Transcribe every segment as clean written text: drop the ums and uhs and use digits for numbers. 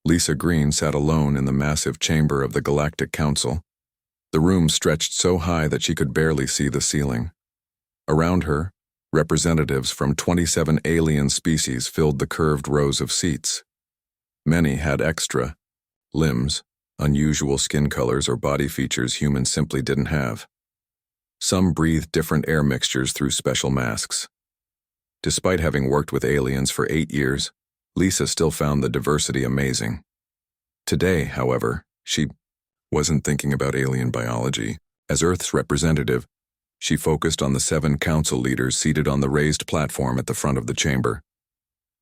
Lisa Green sat alone in the massive chamber of the Galactic Council. The room stretched so high that she could barely see the ceiling. Around her, representatives from 27 alien species filled the curved rows of seats. Many had extra limbs, unusual skin colors or body features humans simply didn't have. Some breathed different air mixtures through special masks. Despite having worked with aliens for 8 years, Lisa still found the diversity amazing. Today, however, she wasn't thinking about alien biology. As Earth's representative, she focused on the 7 council leaders seated on the raised platform at the front of the chamber.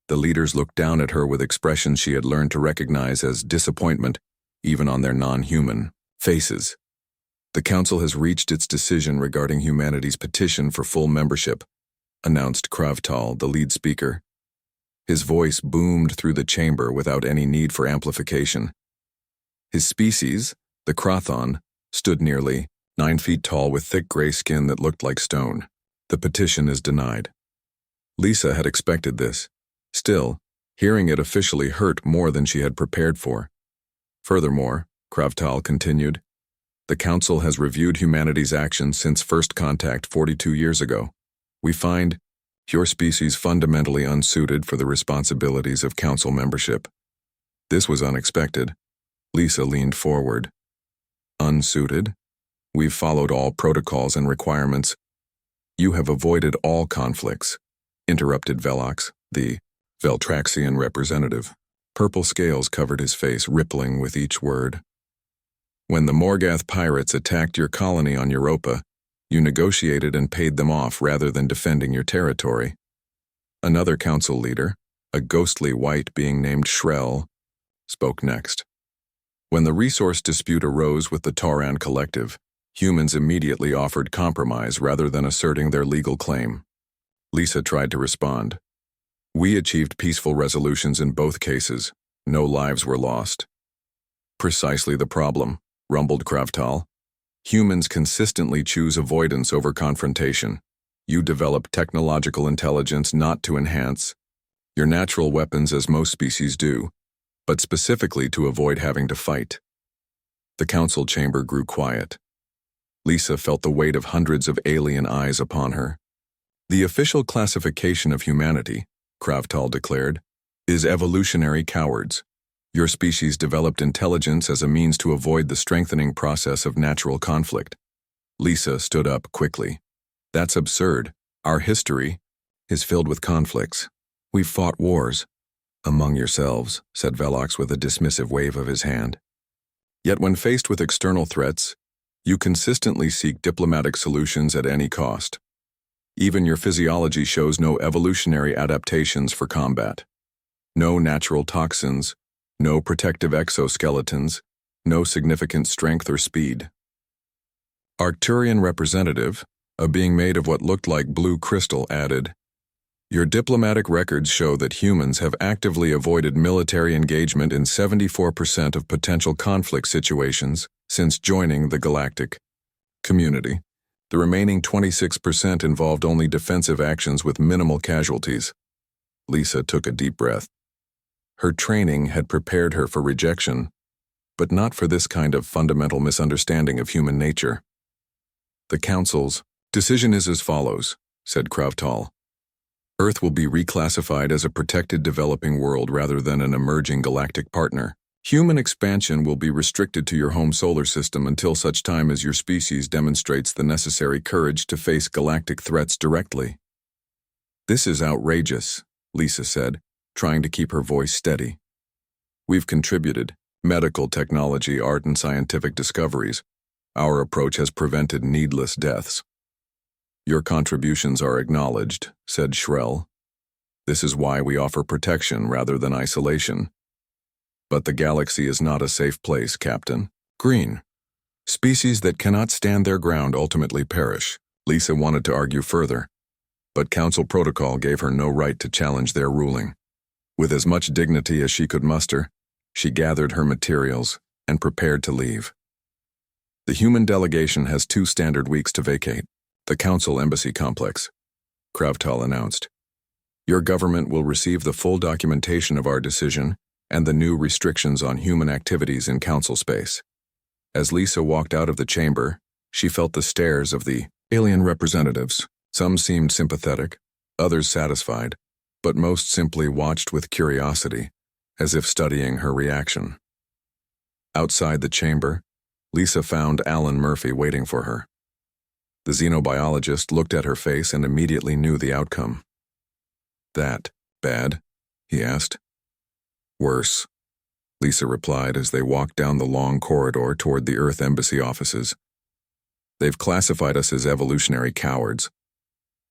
The leaders looked down at her with expressions she had learned to recognize as disappointment, even on their non-human faces. The council has reached its decision regarding humanity's petition for full membership, announced Kravtal, the lead speaker. His voice boomed through the chamber without any need for amplification. His species, the Krathon, stood nearly 9 feet tall with thick gray skin that looked like stone. The petition is denied. Lisa had expected this. Still, hearing it officially hurt more than she had prepared for. Furthermore, Kravtal continued, the Council has reviewed humanity's actions since first contact 42 years ago. We find your species fundamentally unsuited for the responsibilities of Council membership. This was unexpected. Lisa leaned forward. Unsuited? We've followed all protocols and requirements. You have avoided all conflicts, interrupted Velox, the Veltraxian representative. Purple scales covered his face, rippling with each word. When the Morgath pirates attacked your colony on Europa, you negotiated and paid them off rather than defending your territory. Another council leader, a ghostly white being named Shrell, spoke next. When the resource dispute arose with the Tauran Collective, humans immediately offered compromise rather than asserting their legal claim. Lisa tried to respond. We achieved peaceful resolutions in both cases. No lives were lost. Precisely the problem, rumbled Kravtal. Humans consistently choose avoidance over confrontation. You develop technological intelligence not to enhance your natural weapons as most species do, but specifically to avoid having to fight. The council chamber grew quiet. Lisa felt the weight of hundreds of alien eyes upon her. The official classification of humanity, Kravtal declared, is evolutionary cowards. Your species developed intelligence as a means to avoid the strengthening process of natural conflict. Lisa stood up quickly. That's absurd. Our history is filled with conflicts. We've fought wars. Among yourselves, said Velox with a dismissive wave of his hand. Yet when faced with external threats, you consistently seek diplomatic solutions at any cost. Even your physiology shows no evolutionary adaptations for combat. No natural toxins, no protective exoskeletons, no significant strength or speed. Arcturian representative, a being made of what looked like blue crystal, added, your diplomatic records show that humans have actively avoided military engagement in 74% of potential conflict situations since joining the galactic community. The remaining 26% involved only defensive actions with minimal casualties. Lisa took a deep breath. Her training had prepared her for rejection, but not for this kind of fundamental misunderstanding of human nature. The Council's decision is as follows, said Kravtal. Earth will be reclassified as a protected developing world rather than an emerging galactic partner. Human expansion will be restricted to your home solar system until such time as your species demonstrates the necessary courage to face galactic threats directly. This is outrageous, Lisa said, trying to keep her voice steady. We've contributed medical technology, art, and scientific discoveries. Our approach has prevented needless deaths. Your contributions are acknowledged, said Shrell. This is why we offer protection rather than isolation. But the galaxy is not a safe place, Captain. Green. Species that cannot stand their ground ultimately perish. Lisa wanted to argue further, but Council protocol gave her no right to challenge their ruling. With as much dignity as she could muster, she gathered her materials and prepared to leave. The human delegation has 2 standard weeks to vacate the Council Embassy Complex, Kravtal announced. Your government will receive the full documentation of our decision and the new restrictions on human activities in council space. As Lisa walked out of the chamber, she felt the stares of the alien representatives. Some seemed sympathetic, others satisfied, but most simply watched with curiosity, as if studying her reaction. Outside the chamber, Lisa found Alan Murphy waiting for her. The xenobiologist looked at her face and immediately knew the outcome. "That bad?" he asked. "Worse," Lisa replied as they walked down the long corridor toward the Earth Embassy offices. "They've classified us as evolutionary cowards."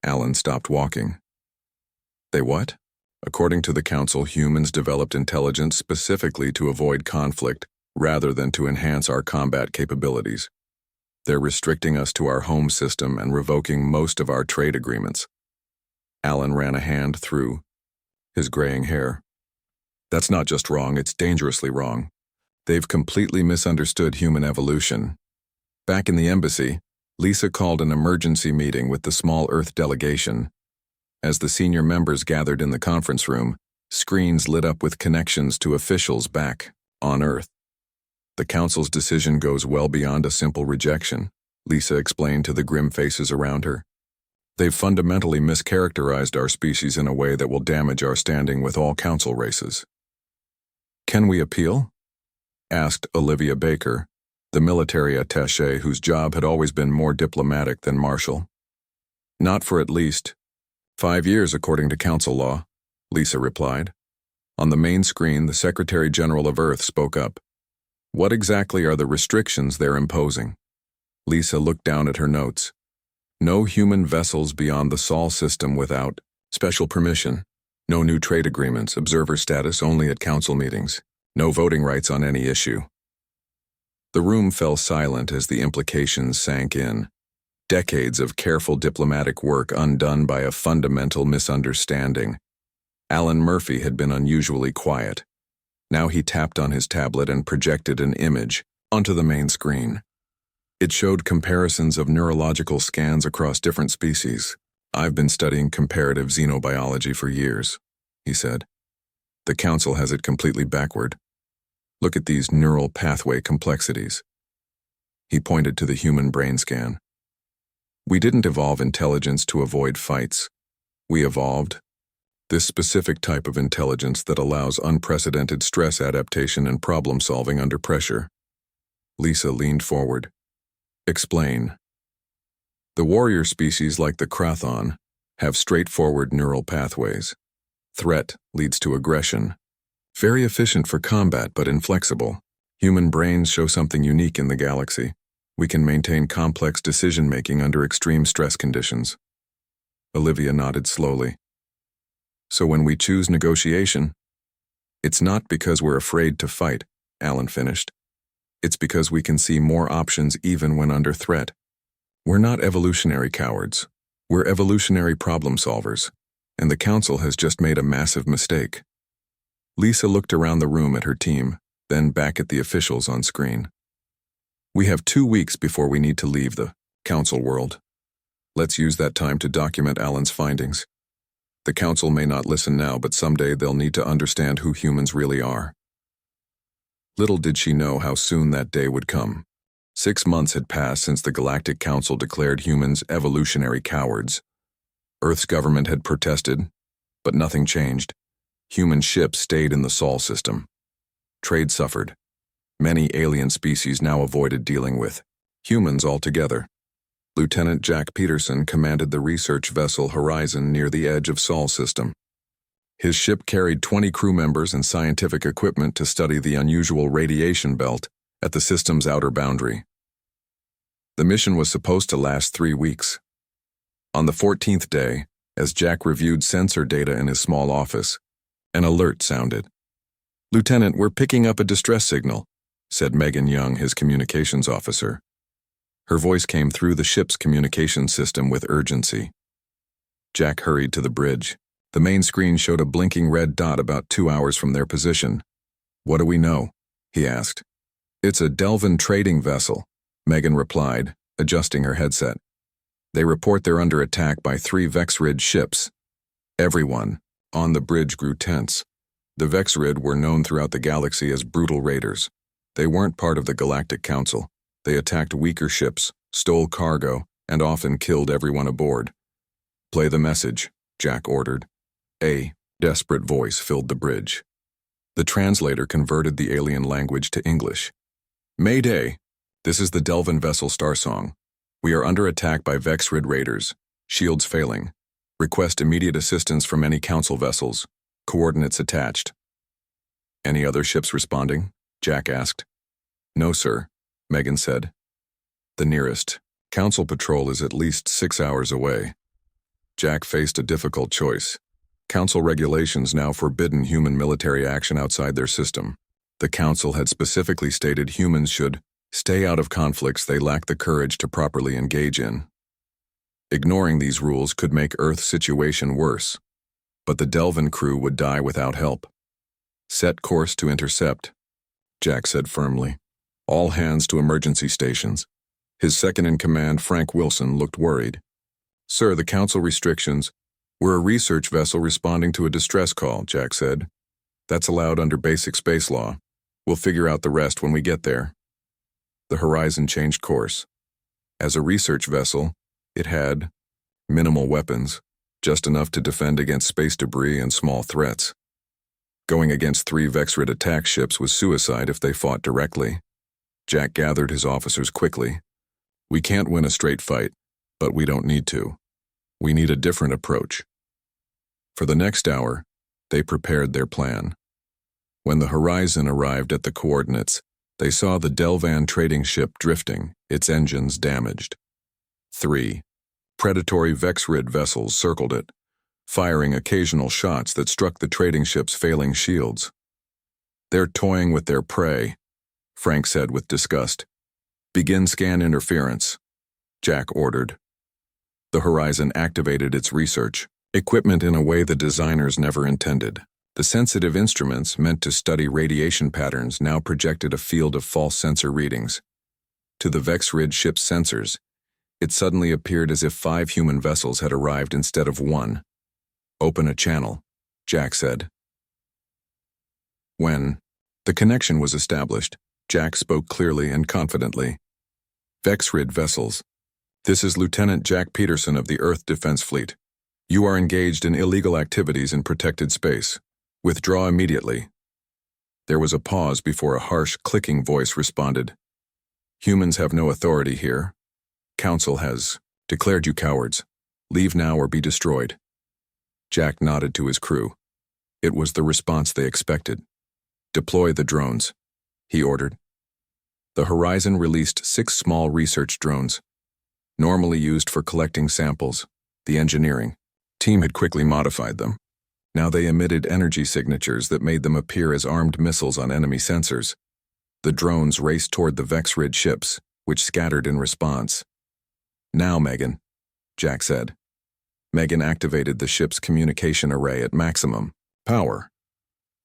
Alan stopped walking. "They what?" "According to the Council, humans developed intelligence specifically to avoid conflict rather than to enhance our combat capabilities. They're restricting us to our home system and revoking most of our trade agreements." Alan ran a hand through his graying hair. "That's not just wrong, it's dangerously wrong. They've completely misunderstood human evolution." Back in the embassy, Lisa called an emergency meeting with the small Earth delegation. As the senior members gathered in the conference room, screens lit up with connections to officials back on Earth. "The Council's decision goes well beyond a simple rejection," Lisa explained to the grim faces around her. "They've fundamentally mischaracterized our species in a way that will damage our standing with all Council races." "Can we appeal?" asked Olivia Baker, the military attaché whose job had always been more diplomatic than martial. "Not for at least 5 years according to Council law," Lisa replied. On the main screen, the Secretary General of Earth spoke up. "What exactly are the restrictions they're imposing?" Lisa looked down at her notes. "No human vessels beyond the Sol system without special permission. No new trade agreements, observer status only at council meetings. No voting rights on any issue." The room fell silent as the implications sank in. Decades of careful diplomatic work undone by a fundamental misunderstanding. Alan Murphy had been unusually quiet. Now he tapped on his tablet and projected an image onto the main screen. It showed comparisons of neurological scans across different species. "I've been studying comparative xenobiology for years," he said. "The Council has it completely backward. Look at these neural pathway complexities." He pointed to the human brain scan. "We didn't evolve intelligence to avoid fights. We evolved this specific type of intelligence that allows unprecedented stress adaptation and problem solving under pressure." Lisa leaned forward. "Explain." "The warrior species like the Krathon have straightforward neural pathways. Threat leads to aggression. Very efficient for combat but inflexible. Human brains show something unique in the galaxy. We can maintain complex decision-making under extreme stress conditions." Olivia nodded slowly. "So when we choose negotiation, it's not because we're afraid to fight," Alan finished. "It's because we can see more options even when under threat. We're not evolutionary cowards. We're evolutionary problem solvers, and the Council has just made a massive mistake." Lisa looked around the room at her team, then back at the officials on screen. "We have 2 weeks before we need to leave the Council world. Let's use that time to document Alan's findings. The Council may not listen now, but someday they'll need to understand who humans really are." Little did she know how soon that day would come. 6 months had passed since the Galactic Council declared humans evolutionary cowards. Earth's government had protested, but nothing changed. Human ships stayed in the Sol system. Trade suffered. Many alien species now avoided dealing with humans altogether. Lieutenant Jack Peterson commanded the research vessel Horizon near the edge of Sol system. His ship carried 20 crew members and scientific equipment to study the unusual radiation belt at the system's outer boundary. The mission was supposed to last 3 weeks. On the 14th day, as Jack reviewed sensor data in his small office, an alert sounded. "Lieutenant, we're picking up a distress signal," said Megan Young, his communications officer. Her voice came through the ship's communication system with urgency. Jack hurried to the bridge. The main screen showed a blinking red dot about 2 hours from their position. "What do we know?" he asked. "It's a Delvin trading vessel," Megan replied, adjusting her headset. "They report they're under attack by 3 Vex-Ridge ships." Everyone on the bridge grew tense. The Vexrid were known throughout the galaxy as brutal raiders. They weren't part of the Galactic Council. They attacked weaker ships, stole cargo, and often killed everyone aboard. "Play the message," Jack ordered. A desperate voice filled the bridge. The translator converted the alien language to English. "Mayday! This is the Delvan vessel Starsong. We are under attack by Vexrid raiders. Shields failing. Request immediate assistance from any council vessels. Coordinates attached." "Any other ships responding?" Jack asked. "No, sir," Megan said. "The nearest council patrol is at least 6 hours away." Jack faced a difficult choice. Council regulations now forbidden human military action outside their system. The council had specifically stated humans should stay out of conflicts they lack the courage to properly engage in. Ignoring these rules could make Earth's situation worse, but the Delvan crew would die without help. "Set course to intercept," Jack said firmly. "All hands to emergency stations." His second-in-command, Frank Wilson, looked worried. "Sir, the council restrictions. We're a research vessel responding to a distress call," Jack said. "That's allowed under basic space law. We'll figure out the rest when we get there." The Horizon changed course. As a research vessel, it had minimal weapons, just enough to defend against space debris and small threats. Going against 3 Vexrid attack ships was suicide if they fought directly. Jack gathered his officers quickly. "We can't win a straight fight, but we don't need to. We need a different approach." For the next hour, they prepared their plan. When the Horizon arrived at the coordinates, they saw the Delvan trading ship drifting, its engines damaged. 3 predatory Vexrid vessels circled it, firing occasional shots that struck the trading ship's failing shields. "They're toying with their prey," Frank said with disgust. "Begin scan interference," Jack ordered. The Horizon activated its research equipment in a way the designers never intended. The sensitive instruments meant to study radiation patterns now projected a field of false sensor readings. To the Vexrid ship's sensors, it suddenly appeared as if 5 human vessels had arrived instead of 1. "Open a channel," Jack said. When the connection was established, Jack spoke clearly and confidently. "Vexrid vessels. This is Lieutenant Jack Peterson of the Earth Defense Fleet. You are engaged in illegal activities in protected space. Withdraw immediately." There was a pause before a harsh, clicking voice responded. "Humans have no authority here. Council has declared you cowards. Leave now or be destroyed." Jack nodded to his crew. It was the response they expected. "Deploy the drones," he ordered. The Horizon released 6 small research drones. Normally used for collecting samples, the engineering team had quickly modified them. Now they emitted energy signatures that made them appear as armed missiles on enemy sensors. The drones raced toward the Vexrid ships, which scattered in response. "Now, Megan," Jack said. Megan activated the ship's communication array at maximum power.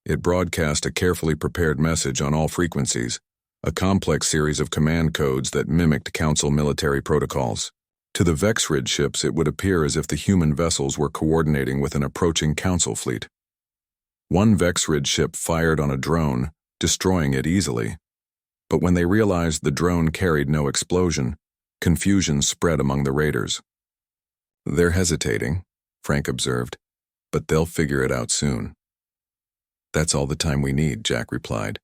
It broadcast a carefully prepared message on all frequencies, a complex series of command codes that mimicked Council military protocols. To the Vexrid ships, it would appear as if the human vessels were coordinating with an approaching Council fleet. One Vexrid ship fired on a drone, destroying it easily. But when they realized the drone carried no explosion, confusion spread among the raiders. "They're hesitating," Frank observed, "but they'll figure it out soon." "That's all the time we need," Jack replied.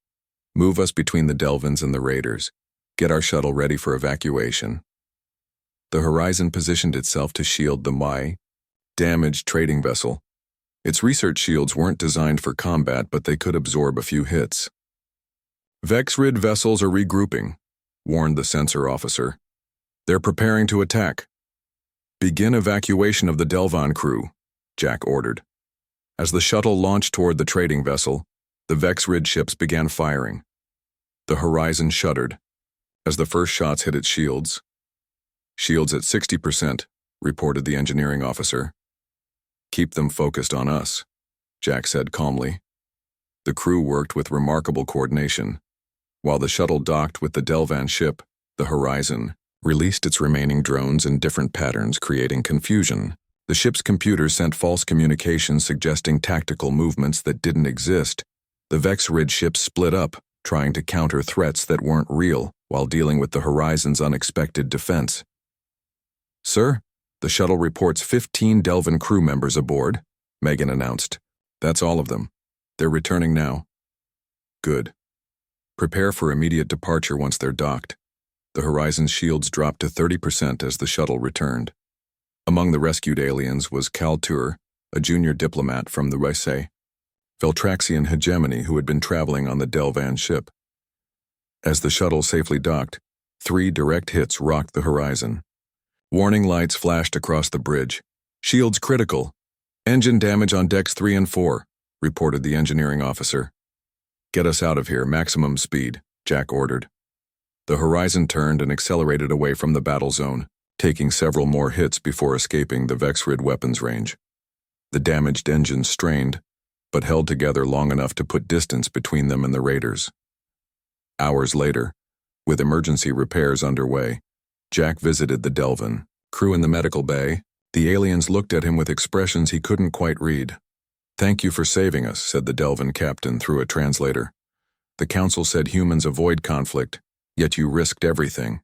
"Move us between the Delvans and the raiders. Get our shuttle ready for evacuation." The Horizon positioned itself to shield the damaged trading vessel. Its research shields weren't designed for combat, but they could absorb a few hits. "Vexrid vessels are regrouping," warned the sensor officer. "They're preparing to attack." "Begin evacuation of the Delvan crew," Jack ordered. As the shuttle launched toward the trading vessel, the Vexrid ships began firing. The Horizon shuddered as the first shots hit its shields. "Shields at 60%, reported the engineering officer. "Keep them focused on us," Jack said calmly. The crew worked with remarkable coordination. While the shuttle docked with the Delvan ship, the Horizon released its remaining drones in different patterns, creating confusion. The ship's computer sent false communications suggesting tactical movements that didn't exist. The Vexrid ships split up, trying to counter threats that weren't real while dealing with the Horizon's unexpected defense. "Sir, the shuttle reports 15 Delvin crew members aboard," Megan announced. "That's all of them. They're returning now." "Good. Prepare for immediate departure once they're docked." The Horizon's shields dropped to 30% as the shuttle returned. Among the rescued aliens was Kaltur, a junior diplomat from the Rese, Veltraxian hegemony who had been traveling on the Delvan ship. As the shuttle safely docked, 3 direct hits rocked the Horizon. Warning lights flashed across the bridge. "Shields critical. Engine damage on decks 3 and 4, reported the engineering officer. "Get us out of here, maximum speed," Jack ordered. The Horizon turned and accelerated away from the battle zone, taking several more hits before escaping the Vexrid weapons range. The damaged engines strained, but held together long enough to put distance between them and the raiders. Hours later, with emergency repairs underway, Jack visited the Delvin. Crew in the medical bay, the aliens looked at him with expressions he couldn't quite read. "Thank you for saving us," said the Delvin captain through a translator. "The council said humans avoid conflict, yet you risked everything."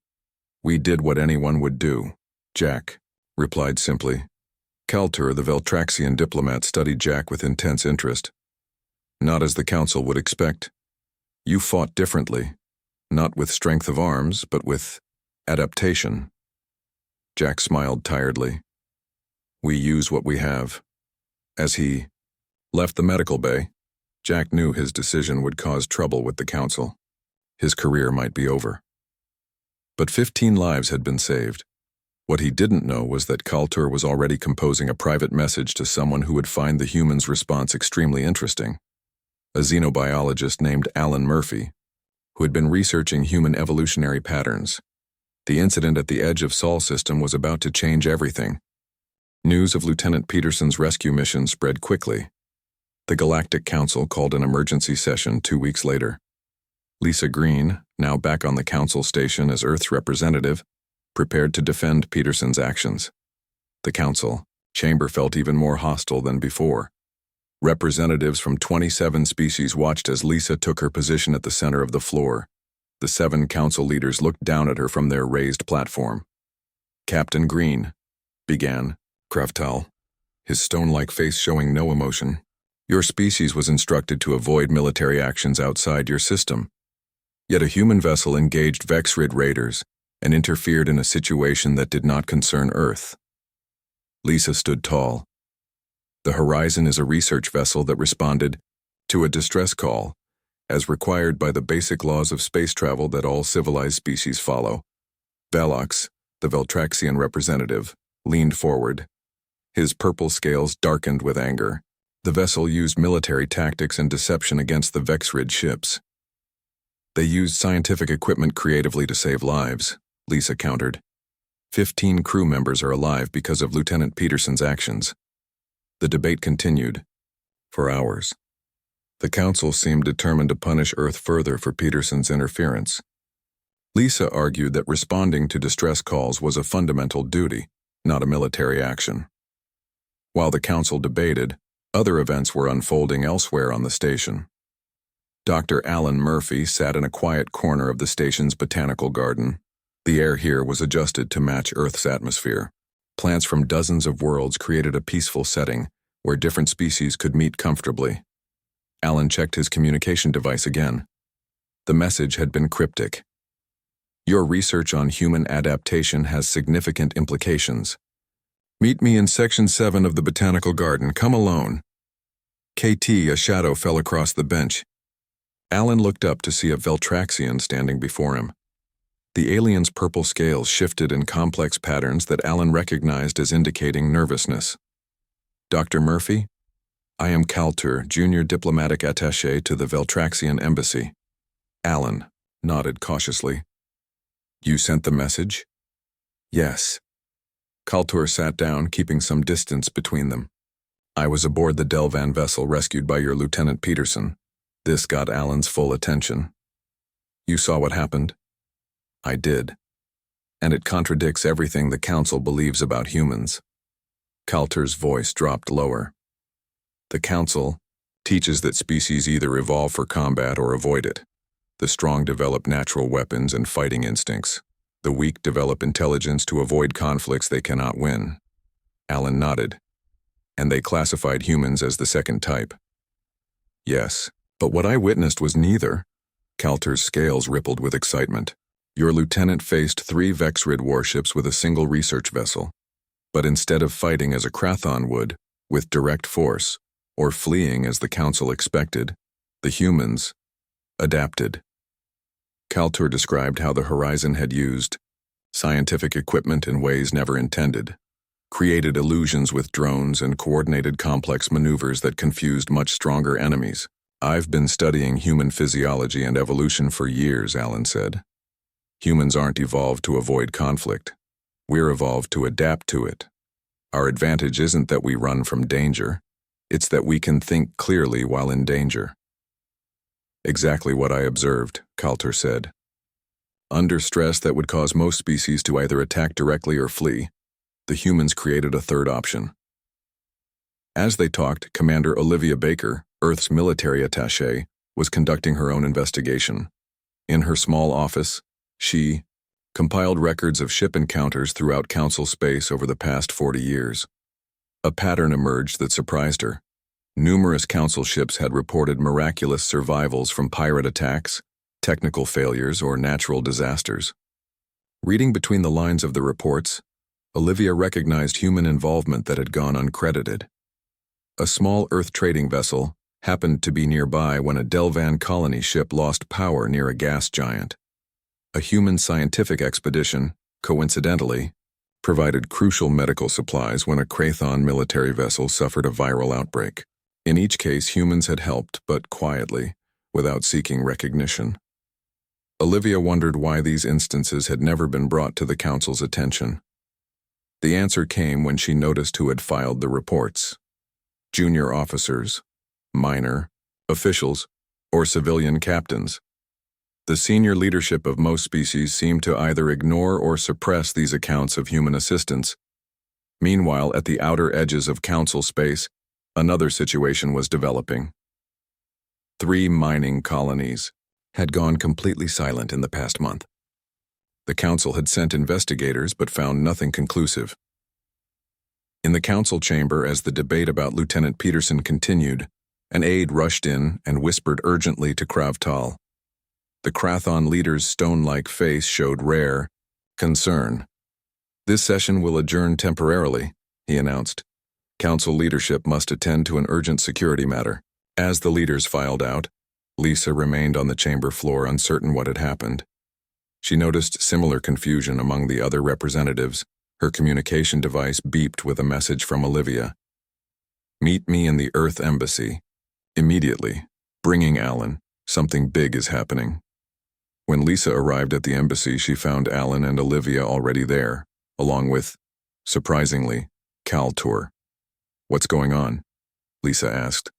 "We did what anyone would do," Jack replied simply. Kaltur, the Veltraxian diplomat, studied Jack with intense interest. "Not as the council would expect. You fought differently, not with strength of arms, but with adaptation." Jack smiled tiredly. "We use what we have." As he left the medical bay, Jack knew his decision would cause trouble with the council. His career might be over. But 15 lives had been saved. What he didn't know was that Kaltur was already composing a private message to someone who would find the humans' response extremely interesting. A xenobiologist named Alan Murphy, who had been researching human evolutionary patterns. The incident at the edge of Sol system was about to change everything. News of Lieutenant Peterson's rescue mission spread quickly. The Galactic Council called an emergency session 2 weeks later. Lisa Green, now back on the council station as Earth's representative, prepared to defend Peterson's actions. The council chamber felt even more hostile than before. Representatives from 27 species watched as Lisa took her position at the center of the floor. The 7 council leaders looked down at her from their raised platform. "Captain Green," began Kravtal, his stone-like face showing no emotion, "your species was instructed to avoid military actions outside your system. Yet a human vessel engaged Vexrid raiders and interfered in a situation that did not concern Earth." Lisa stood tall. "The Horizon is a research vessel that responded to a distress call, as required by the basic laws of space travel that all civilized species follow." Velox, the Veltraxian representative, leaned forward. His purple scales darkened with anger. "The vessel used military tactics and deception against the Vexrid ships." "They used scientific equipment creatively to save lives," Lisa countered. 15 crew members are alive because of Lieutenant Peterson's actions." The debate continued for hours. The council seemed determined to punish Earth further for Peterson's interference. Lisa argued that responding to distress calls was a fundamental duty, not a military action. While the council debated, other events were unfolding elsewhere on the station. Dr. Alan Murphy sat in a quiet corner of the station's botanical garden. The air here was adjusted to match Earth's atmosphere. Plants from dozens of worlds created a peaceful setting where different species could meet comfortably. Alan checked his communication device again. The message had been cryptic. "Your research on human adaptation has significant implications. Meet me in Section 7 of the Botanical Garden. Come alone." KT, a shadow fell across the bench. Alan looked up to see a Veltraxian standing before him. The alien's purple scales shifted in complex patterns that Alan recognized as indicating nervousness. "Dr. Murphy? I am Kaltur, junior diplomatic attaché to the Veltraxian embassy." Alan nodded cautiously. "You sent the message?" "Yes." Kaltur sat down, keeping some distance between them. "I was aboard the Delvan vessel rescued by your Lieutenant Peterson." This got Alan's full attention. "You saw what happened?" "I did. And it contradicts everything the Council believes about humans." Coulter's voice dropped lower. The Council teaches that species either evolve for combat or avoid it. The strong develop natural weapons and fighting instincts. The weak develop intelligence to avoid conflicts they cannot win. Alan nodded. And they classified humans as the second type. Yes, but what I witnessed was neither. Coulter's scales rippled with excitement. Your lieutenant faced 3 Vexrid warships with a single research vessel. But instead of fighting as a Krathon would, with direct force, or fleeing as the Council expected, the humans adapted. Coulter described how the Horizon had used scientific equipment in ways never intended, created illusions with drones and coordinated complex maneuvers that confused much stronger enemies. I've been studying human physiology and evolution for years, Alan said. Humans aren't evolved to avoid conflict. We're evolved to adapt to it. Our advantage isn't that we run from danger. It's that we can think clearly while in danger. Exactly what I observed, Coulter said. Under stress that would cause most species to either attack directly or flee, the humans created a third option. As they talked, Commander Olivia Baker, Earth's military attaché, was conducting her own investigation. In her small office, she compiled records of ship encounters throughout Council space over the past 40 years. A pattern emerged that surprised her. Numerous Council ships had reported miraculous survivals from pirate attacks, technical failures, or natural disasters. Reading between the lines of the reports, Olivia recognized human involvement that had gone uncredited. A small Earth trading vessel happened to be nearby when a Delvan colony ship lost power near a gas giant. A human scientific expedition, coincidentally, provided crucial medical supplies when a Krathon military vessel suffered a viral outbreak. In each case, humans had helped, but quietly, without seeking recognition. Olivia wondered why these instances had never been brought to the Council's attention. The answer came when she noticed who had filed the reports. Junior officers, minor, officials, or civilian captains. The senior leadership of most species seemed to either ignore or suppress these accounts of human assistance. Meanwhile, at the outer edges of Council space, another situation was developing. 3 mining colonies had gone completely silent in the past month. The Council had sent investigators but found nothing conclusive. In the Council chamber, as the debate about Lieutenant Peterson continued, an aide rushed in and whispered urgently to Kravtal. The Krathon leader's stone-like face showed rare concern. This session will adjourn temporarily, he announced. Council leadership must attend to an urgent security matter. As the leaders filed out, Lisa remained on the chamber floor, uncertain what had happened. She noticed similar confusion among the other representatives. Her communication device beeped with a message from Olivia. Meet me in the Earth Embassy. Immediately. Bringing Alan. Something big is happening. When Lisa arrived at the embassy, she found Alan and Olivia already there, along with, surprisingly, Coulter. What's going on? Lisa asked.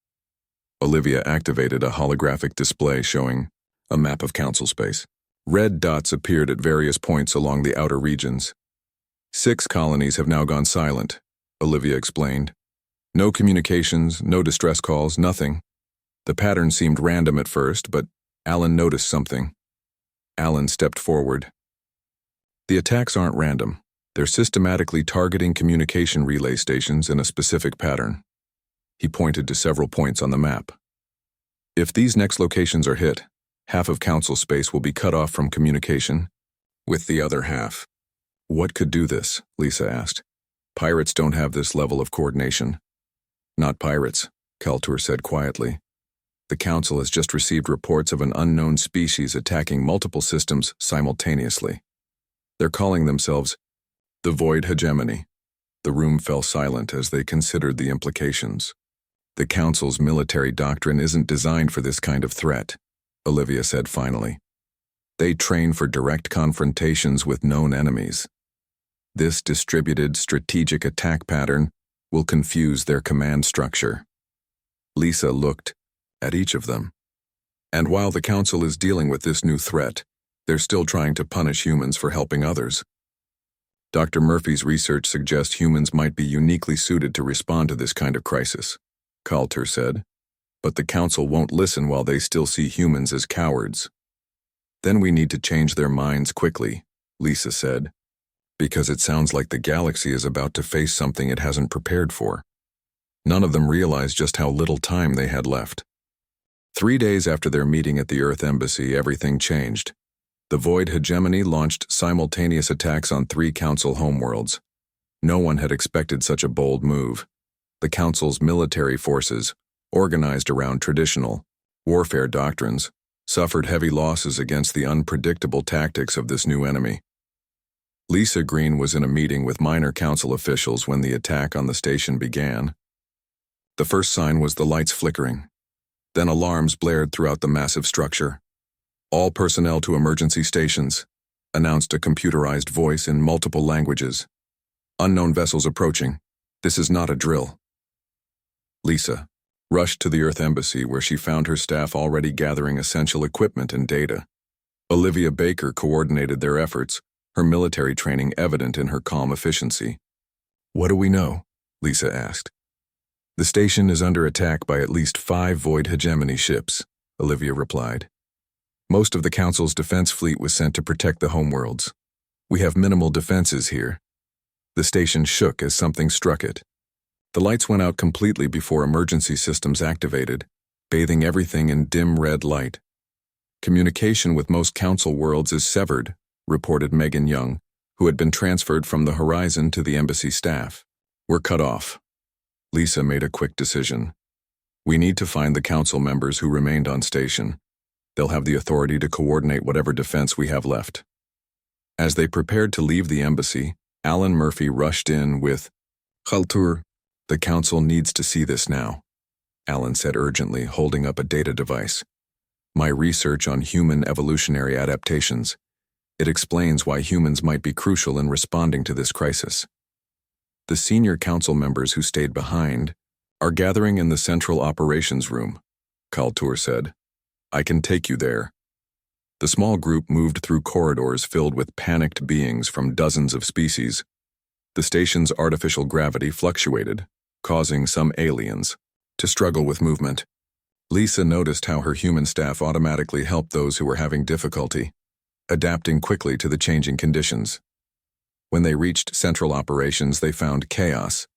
Olivia activated a holographic display showing a map of Council space. Red dots appeared at various points along the outer regions. 6 colonies have now gone silent, Olivia explained. No communications, no distress calls, nothing. The pattern seemed random at first, but Alan noticed something. Alan stepped forward. The attacks aren't random. They're systematically targeting communication relay stations in a specific pattern. He pointed to several points on the map. If these next locations are hit, half of Council space will be cut off from communication, with the other half. What could do this? Lisa asked. Pirates don't have this level of coordination. Not pirates, Coulter said quietly. The Council has just received reports of an unknown species attacking multiple systems simultaneously. They're calling themselves the Void Hegemony. The room fell silent as they considered the implications. The Council's military doctrine isn't designed for this kind of threat, Olivia said finally. They train for direct confrontations with known enemies. This distributed strategic attack pattern will confuse their command structure. Lisa looked at each of them. And while the Council is dealing with this new threat, they're still trying to punish humans for helping others. Dr. Murphy's research suggests humans might be uniquely suited to respond to this kind of crisis, Coulter said. But the Council won't listen while they still see humans as cowards. Then we need to change their minds quickly, Lisa said, because it sounds like the galaxy is about to face something it hasn't prepared for. None of them realized just how little time they had left. 3 days after their meeting at the Earth Embassy, everything changed. The Void Hegemony launched simultaneous attacks on 3 Council homeworlds. No one had expected such a bold move. The Council's military forces, organized around traditional warfare doctrines, suffered heavy losses against the unpredictable tactics of this new enemy. Lisa Green was in a meeting with minor Council officials when the attack on the station began. The first sign was the lights flickering. Then alarms blared throughout the massive structure. "All personnel to emergency stations," announced a computerized voice in multiple languages. "Unknown vessels approaching. This is not a drill." Lisa rushed to the Earth Embassy, where she found her staff already gathering essential equipment and data. Olivia Baker coordinated their efforts, her military training evident in her calm efficiency. "What do we know?" Lisa asked. "The station is under attack by at least 5 Void Hegemony ships," Olivia replied. "Most of the Council's defense fleet was sent to protect the homeworlds. We have minimal defenses here." The station shook as something struck it. The lights went out completely before emergency systems activated, bathing everything in dim red light. "Communication with most Council worlds is severed," reported Megan Young, who had been transferred from the Horizon to the embassy staff. "We're cut off." Lisa made a quick decision. "We need to find the Council members who remained on station. They'll have the authority to coordinate whatever defense we have left." As they prepared to leave the embassy, Alan Murphy rushed in with, "Coulter, the Council needs to see this now," Alan said urgently, holding up a data device. "My research on human evolutionary adaptations. It explains why humans might be crucial in responding to this crisis." "The senior Council members who stayed behind are gathering in the Central Operations Room," Coulter said. "I can take you there." The small group moved through corridors filled with panicked beings from dozens of species. The station's artificial gravity fluctuated, causing some aliens to struggle with movement. Lisa noticed how her human staff automatically helped those who were having difficulty, adapting quickly to the changing conditions. When they reached Central Operations, they found chaos.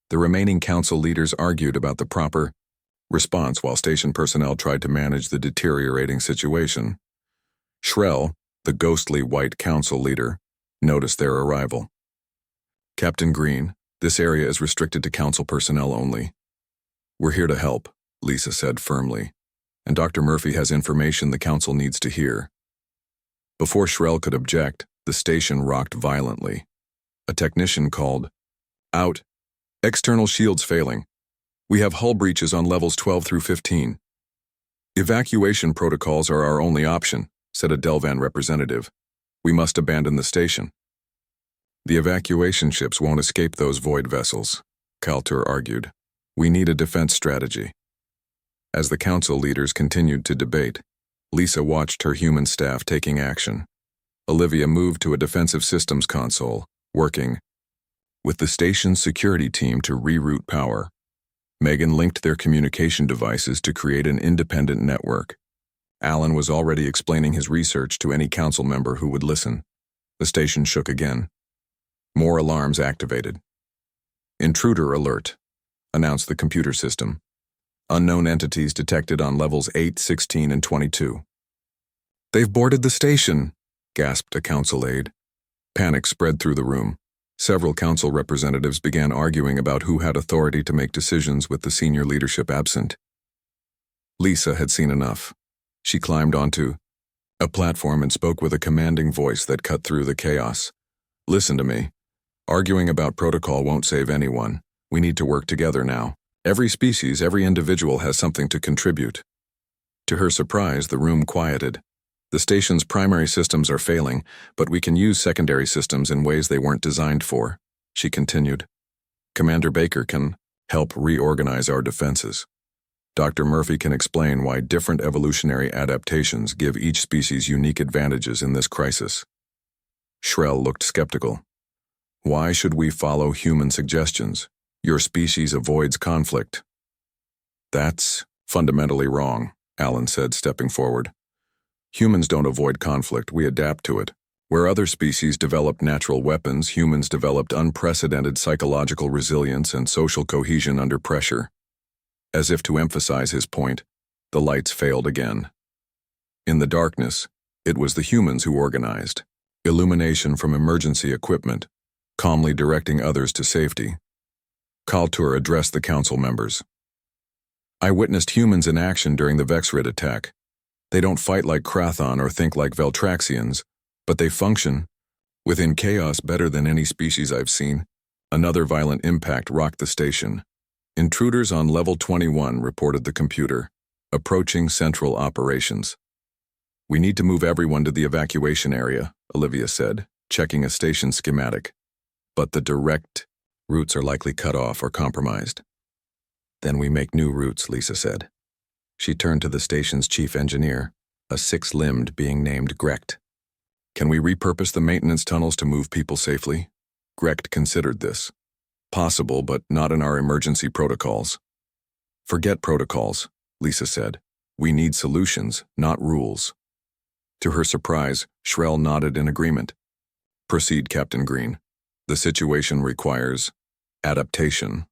The remaining Council leaders argued about the proper response while station personnel tried to manage the deteriorating situation. Shrell, the ghostly white Council leader, noticed their arrival. "Captain Green, this area is restricted to Council personnel only." "We're here to help," Lisa said firmly, "and Dr. Murphy has information the Council needs to hear." Before Shrell could object, the station rocked violently. A technician called, "Out. External shields failing. We have hull breaches on levels 12 through 15. "Evacuation protocols are our only option," said a Delvan representative. "We must abandon the station." "The evacuation ships won't escape those void vessels," Coulter argued. "We need a defense strategy." As the Council leaders continued to debate, Lisa watched her human staff taking action. Olivia moved to a defensive systems console, working with the station's security team to reroute power. Megan linked their communication devices to create an independent network. Alan was already explaining his research to any Council member who would listen. The station shook again. More alarms activated. "Intruder alert," announced the computer system. "Unknown entities detected on levels 8, 16, and 22. "They've boarded the station," gasped a Council aide. Panic spread through the room. Several Council representatives began arguing about who had authority to make decisions with the senior leadership absent. Lisa had seen enough. She climbed onto a platform and spoke with a commanding voice that cut through the chaos. "Listen to me. Arguing about protocol won't save anyone. We need to work together now. Every species, every individual has something to contribute." To her surprise, the room quieted. "The station's primary systems are failing, but we can use secondary systems in ways they weren't designed for," she continued. "Commander Baker can help reorganize our defenses. Dr. Murphy can explain why different evolutionary adaptations give each species unique advantages in this crisis." Shrell looked skeptical. Why should we follow human suggestions? Your species avoids conflict. That's fundamentally wrong, Alan said, stepping forward. Humans don't avoid conflict, we adapt to it. Where other species developed natural weapons, humans developed unprecedented psychological resilience and social cohesion under pressure. As if to emphasize his point, the lights failed again. In the darkness, it was the humans who organized. Illumination from emergency equipment, calmly directing others to safety. Kaltur addressed the council members. I witnessed humans in action during the Vexrid attack. They don't fight like Krathon or think like Veltraxians, but they function within chaos better than any species I've seen. Another violent impact rocked the station. Intruders on level 21, reported the computer, approaching central operations. We need to move everyone to the evacuation area, Olivia said, checking a station schematic. But the direct routes are likely cut off or compromised. Then we make new routes, Lisa said. She turned to the station's chief engineer, a six-limbed being named Grecht. Can we repurpose the maintenance tunnels to move people safely? Grecht considered this. Possible, but not in our emergency protocols. Forget protocols, Lisa said. We need solutions, not rules. To her surprise, Shrell nodded in agreement. Proceed, Captain Green. The situation requires adaptation.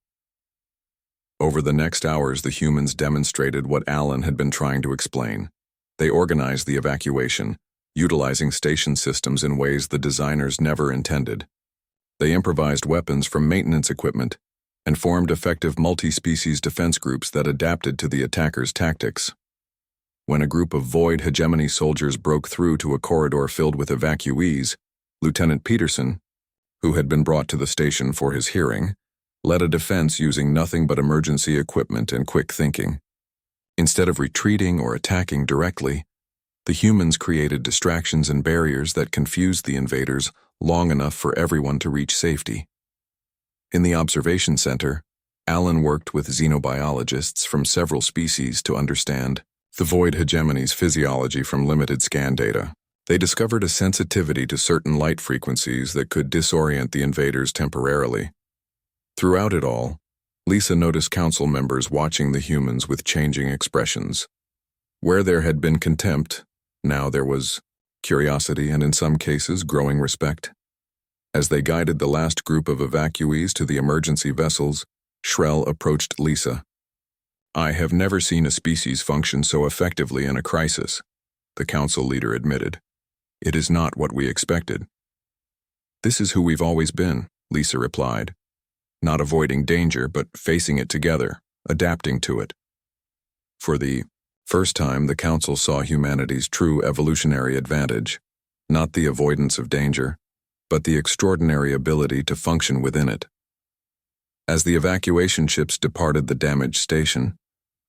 Over the next hours, the humans demonstrated what Alan had been trying to explain. They organized the evacuation, utilizing station systems in ways the designers never intended. They improvised weapons from maintenance equipment and formed effective multi-species defense groups that adapted to the attackers' tactics. When a group of Void hegemony soldiers broke through to a corridor filled with evacuees, Lieutenant Peterson, who had been brought to the station for his hearing, led a defense using nothing but emergency equipment and quick thinking. Instead of retreating or attacking directly, the humans created distractions and barriers that confused the invaders long enough for everyone to reach safety. In the observation center, Alan worked with xenobiologists from several species to understand the Void hegemony's physiology from limited scan data. They discovered a sensitivity to certain light frequencies that could disorient the invaders temporarily. Throughout it all, Lisa noticed council members watching the humans with changing expressions. Where there had been contempt, now there was curiosity and in some cases growing respect. As they guided the last group of evacuees to the emergency vessels, Shrell approached Lisa. I have never seen a species function so effectively in a crisis, the council leader admitted. It is not what we expected. This is who we've always been, Lisa replied. Not avoiding danger, but facing it together, adapting to it. For the first time, the council saw humanity's true evolutionary advantage, not the avoidance of danger, but the extraordinary ability to function within it. As the evacuation ships departed the damaged station,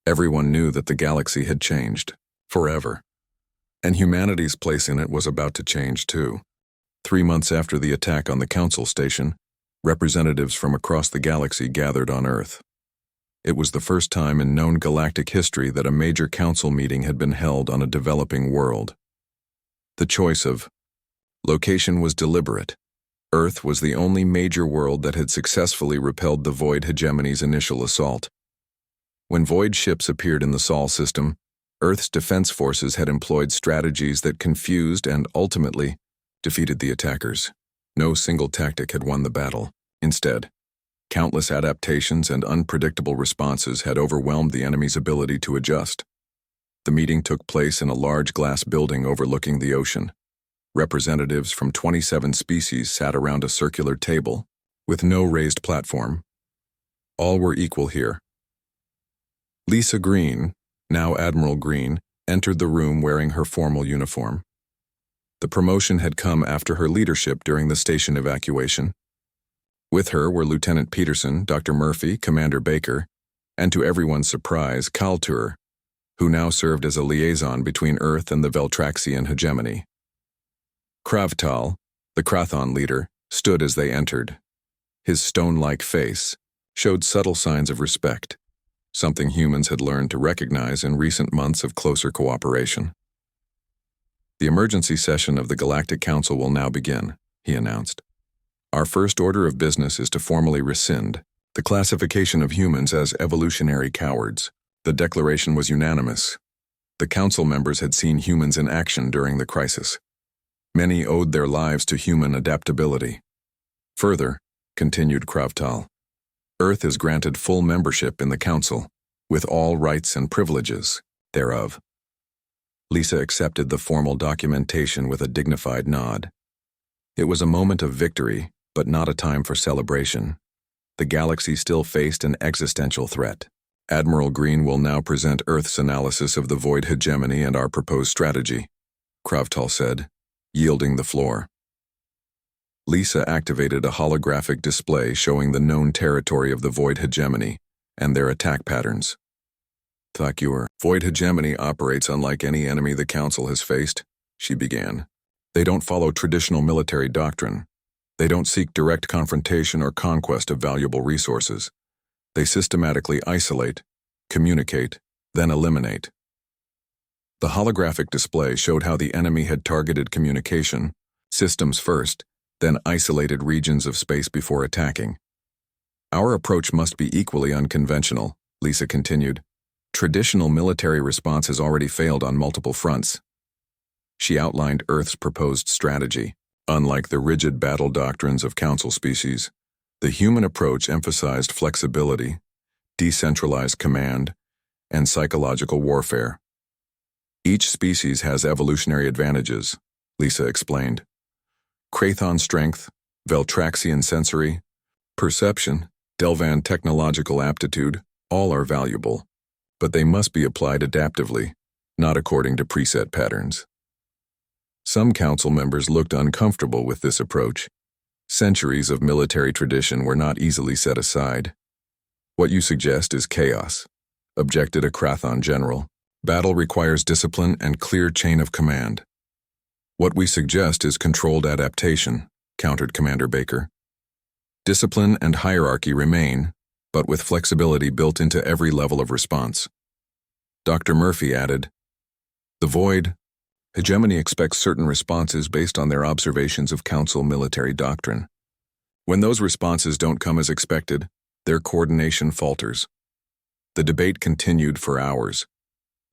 everyone knew that the galaxy had changed, forever. And humanity's place in it was about to change too. 3 months after the attack on the council station, representatives from across the galaxy gathered on Earth. It was the first time in known galactic history that a major council meeting had been held on a developing world. The choice of location was deliberate. Earth was the only major world that had successfully repelled the Void hegemony's initial assault. When Void ships appeared in the Sol system, Earth's defense forces had employed strategies that confused and ultimately defeated the attackers. No single tactic had won the battle. Instead, countless adaptations and unpredictable responses had overwhelmed the enemy's ability to adjust. The meeting took place in a large glass building overlooking the ocean. Representatives from 27 species sat around a circular table, with no raised platform. All were equal here. Lisa Green, now Admiral Green, entered the room wearing her formal uniform. The promotion had come after her leadership during the station evacuation. With her were Lieutenant Peterson, Dr. Murphy, Commander Baker, and to everyone's surprise, Kaltur, who now served as a liaison between Earth and the Veltraxian hegemony. Kravtal, the Krathon leader, stood as they entered. His stone-like face showed subtle signs of respect, something humans had learned to recognize in recent months of closer cooperation. The emergency session of the Galactic Council will now begin, he announced. Our first order of business is to formally rescind the classification of humans as evolutionary cowards. The declaration was unanimous. The council members had seen humans in action during the crisis. Many owed their lives to human adaptability. Further, continued Kravtal, Earth is granted full membership in the council, with all rights and privileges thereof. Lisa accepted the formal documentation with a dignified nod. It was a moment of victory, but not a time for celebration. The galaxy still faced an existential threat. Admiral Green will now present Earth's analysis of the void hegemony and our proposed strategy, Kravtal said, yielding the floor. Lisa activated a holographic display showing the known territory of the void hegemony and their attack patterns. Thakur, void hegemony operates unlike any enemy the Council has faced, she began. They don't follow traditional military doctrine. They don't seek direct confrontation or conquest of valuable resources. They systematically isolate, communicate, then eliminate. The holographic display showed how the enemy had targeted communication, systems first, then isolated regions of space before attacking. Our approach must be equally unconventional, Lisa continued. Traditional military response has already failed on multiple fronts. She outlined Earth's proposed strategy. Unlike the rigid battle doctrines of Council species, the human approach emphasized flexibility, decentralized command, and psychological warfare. Each species has evolutionary advantages, Lisa explained. Krathon strength, Veltraxian sensory, perception, Delvan technological aptitude, all are valuable, but they must be applied adaptively, not according to preset patterns. Some council members looked uncomfortable with this approach. Centuries of military tradition were not easily set aside. What you suggest is chaos, objected a Krathon general. Battle requires discipline and clear chain of command. What we suggest is controlled adaptation, countered Commander Baker. Discipline and hierarchy remain, but with flexibility built into every level of response. Dr. Murphy added, the void hegemony expects certain responses based on their observations of Council military doctrine. When those responses don't come as expected, their coordination falters. The debate continued for hours.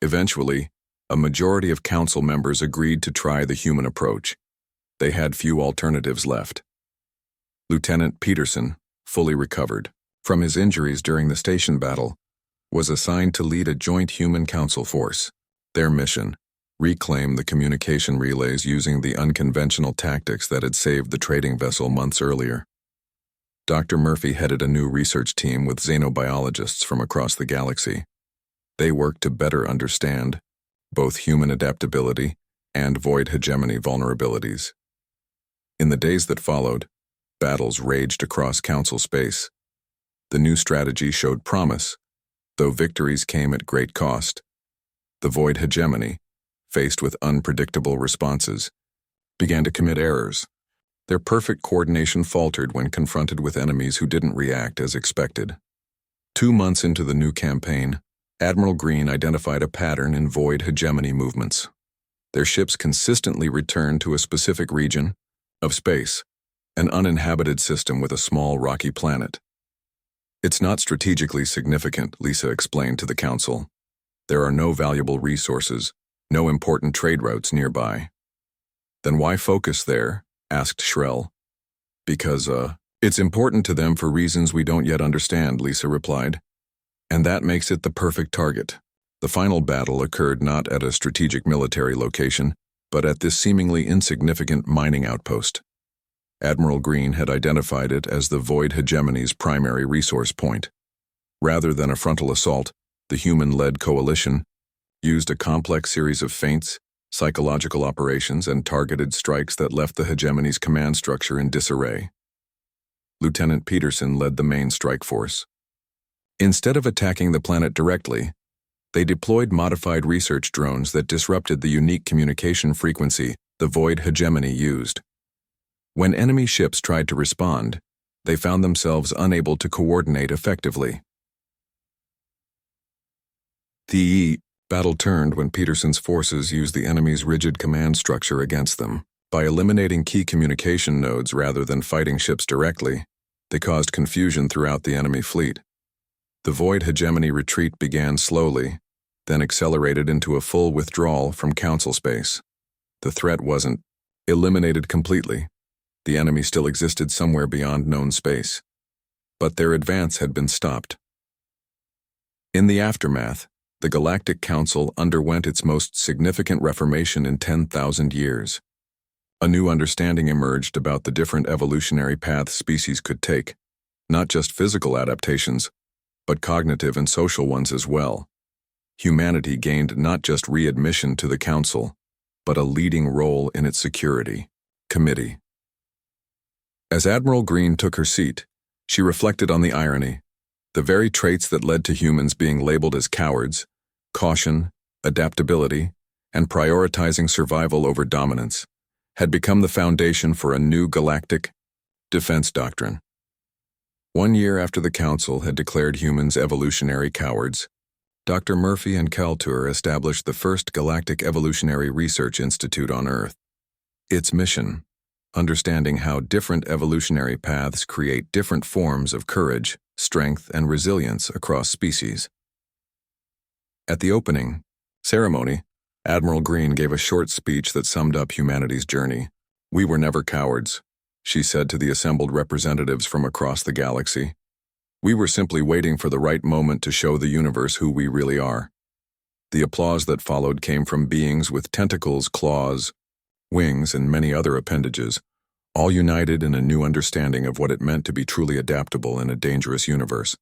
Eventually, a majority of Council members agreed to try the human approach. They had few alternatives left. Lieutenant Peterson, fully recovered from his injuries during the station battle, was assigned to lead a joint human Council force. Their mission: reclaim the communication relays using the unconventional tactics that had saved the trading vessel months earlier. Dr. Murphy headed a new research team with xenobiologists from across the galaxy. They worked to better understand both human adaptability and void hegemony vulnerabilities. In the days that followed, battles raged across Council space. The new strategy showed promise, though victories came at great cost. The void hegemony, faced with unpredictable responses, began to commit errors. Their perfect coordination faltered when confronted with enemies who didn't react as expected. 2 months into the new campaign, Admiral Green identified a pattern in void hegemony movements. Their ships consistently returned to a specific region of space, an uninhabited system with a small rocky planet. It's not strategically significant, Lisa explained to the Council. There are no valuable resources, no important trade routes nearby. Then why focus there? Asked Shrell. Because, it's important to them for reasons we don't yet understand, Lisa replied. And that makes it the perfect target. The final battle occurred not at a strategic military location, but at this seemingly insignificant mining outpost. Admiral Green had identified it as the void hegemony's primary resource point. Rather than a frontal assault, the human-led coalition used a complex series of feints, psychological operations, and targeted strikes that left the hegemony's command structure in disarray. Lieutenant Peterson led the main strike force. Instead of attacking the planet directly, they deployed modified research drones that disrupted the unique communication frequency the void hegemony used. When enemy ships tried to respond, they found themselves unable to coordinate effectively. The battle turned when Peterson's forces used the enemy's rigid command structure against them. By eliminating key communication nodes rather than fighting ships directly, they caused confusion throughout the enemy fleet. The Void hegemony retreat began slowly, then accelerated into a full withdrawal from Council space. The threat wasn't eliminated completely. The enemy still existed somewhere beyond known space. But their advance had been stopped. In the aftermath, the Galactic Council underwent its most significant reformation in 10,000 years. A new understanding emerged about the different evolutionary paths species could take, not just physical adaptations, but cognitive and social ones as well. Humanity gained not just readmission to the Council, but a leading role in its security committee. As Admiral Green took her seat, she reflected on the irony. The very traits that led to humans being labeled as cowards, caution, adaptability, and prioritizing survival over dominance, had become the foundation for a new galactic defense doctrine. 1 year after the Council had declared humans evolutionary cowards, Dr. Murphy and Kaltur established the first Galactic Evolutionary Research Institute on Earth. Its mission: understanding how different evolutionary paths create different forms of courage, strength, and resilience across species. At the opening ceremony, Admiral Green gave a short speech that summed up humanity's journey. "We were never cowards," she said to the assembled representatives from across the galaxy. "We were simply waiting for the right moment to show the universe who we really are." The applause that followed came from beings with tentacles, claws, wings, and many other appendages, all united in a new understanding of what it meant to be truly adaptable in a dangerous universe.